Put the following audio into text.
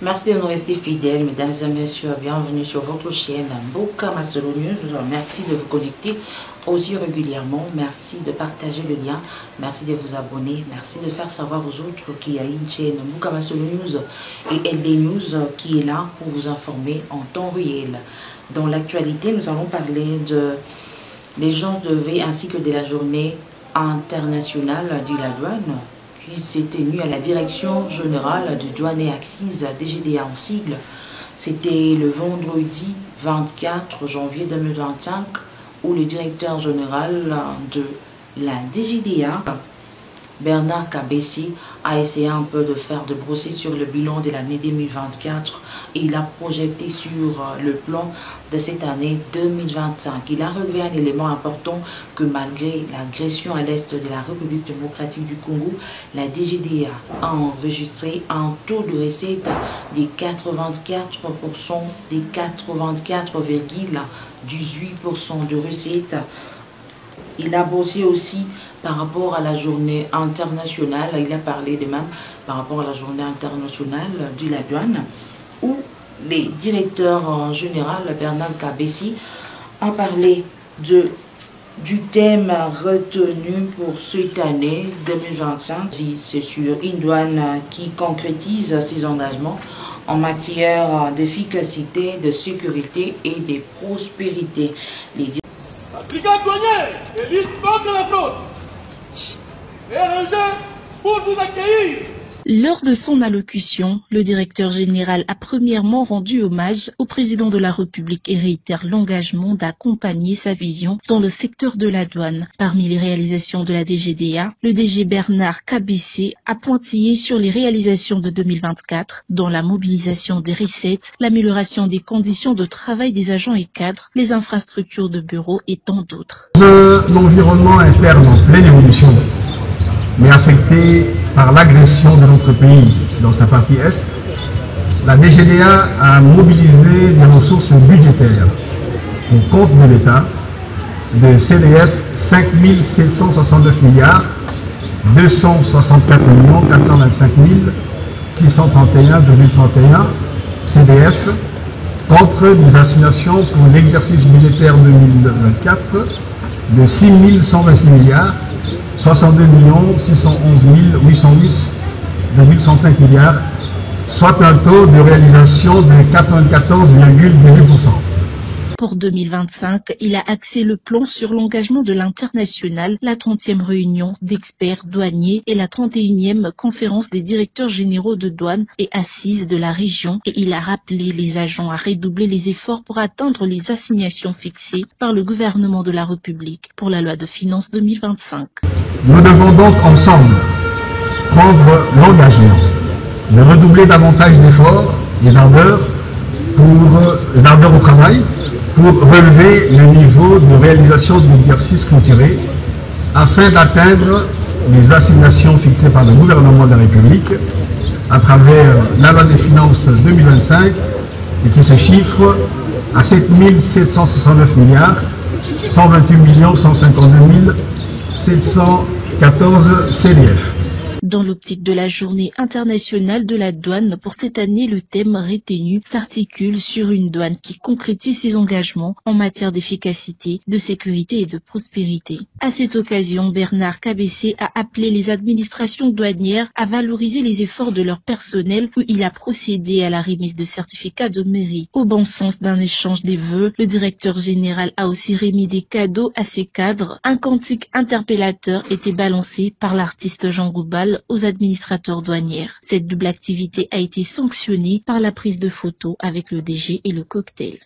Merci de nous rester fidèles, mesdames et messieurs. Bienvenue sur votre chaîne Mbokama Solo News. Merci de vous connecter aussi régulièrement. Merci de partager le lien. Merci de vous abonner. Merci de faire savoir aux autres qu'il y a une chaîne Mbokama Solo News et LD News qui est là pour vous informer en temps réel. Dans l'actualité, nous allons parler de l'agence de veille ainsi que de la journée internationale de la douane qui s'est tenue à la Direction Générale de Douane et Accises, DGDA en sigle. C'était le vendredi 24 janvier 2025 où le directeur général de la DGDA, Bernard Kabessi, a essayé un peu de faire de brosser sur le bilan de l'année 2024 et il a projeté sur le plan de cette année 2025. Il a relevé un élément important que malgré l'agression à l'est de la République démocratique du Congo, la DGDA a enregistré un taux de recette de 84%, des 84,18% de recettes. Il a bossé aussi par rapport à la journée internationale, il a parlé de même par rapport à la journée internationale de la douane, où les directeurs généraux, Bernard Kabessi, a parlé du thème retenu pour cette année 2025. C'est sur une douane qui concrétise ses engagements en matière d'efficacité, de sécurité et de prospérité. La brigade douanière élite contre la fraude est arrangée pour vous accueillir. Lors de son allocution, le directeur général a premièrement rendu hommage au président de la République et réitère l'engagement d'accompagner sa vision dans le secteur de la douane. Parmi les réalisations de la DGDA, le DG Bernard Kabessi a pointillé sur les réalisations de 2024 dans la mobilisation des recettes, l'amélioration des conditions de travail des agents et cadres, les infrastructures de bureaux et tant d'autres. L'environnement interne en pleine évolution, mais affecté par l'agression de notre pays dans sa partie Est, la DGDA a mobilisé des ressources budgétaires au compte de l'État de CDF 5 769 milliards 264 425 631,31 CDF contre des assignations pour l'exercice budgétaire 2024 de 6 126 milliards 62 611 808,65 milliards, soit un taux de réalisation de 94,18%. Pour 2025, il a axé le plan sur l'engagement de l'international, la 30e réunion d'experts douaniers et la 31e conférence des directeurs généraux de douane et assises de la région, et il a rappelé les agents à redoubler les efforts pour atteindre les assignations fixées par le gouvernement de la République pour la loi de finances 2025. Nous devons donc ensemble prendre l'engagement de redoubler davantage d'efforts et d'ardeur au travail pour relever le niveau de réalisation de l'exercice clôturé afin d'atteindre les assignations fixées par le gouvernement de la République à travers la loi des finances 2025 et qui se chiffre à 7 769 milliards 128 152 714 CDF. Dans l'optique de la journée internationale de la douane, pour cette année, le thème retenu s'articule sur une douane qui concrétise ses engagements en matière d'efficacité, de sécurité et de prospérité. À cette occasion, Bernard Kabessi a appelé les administrations douanières à valoriser les efforts de leur personnel où il a procédé à la remise de certificats de mérite. Au bon sens d'un échange des vœux, le directeur général a aussi remis des cadeaux à ses cadres. Un cantique interpellateur était balancé par l'artiste Jean Goubal aux administrateurs douanières. Cette double activité a été sanctionnée par la prise de photos avec le DG et le cocktail.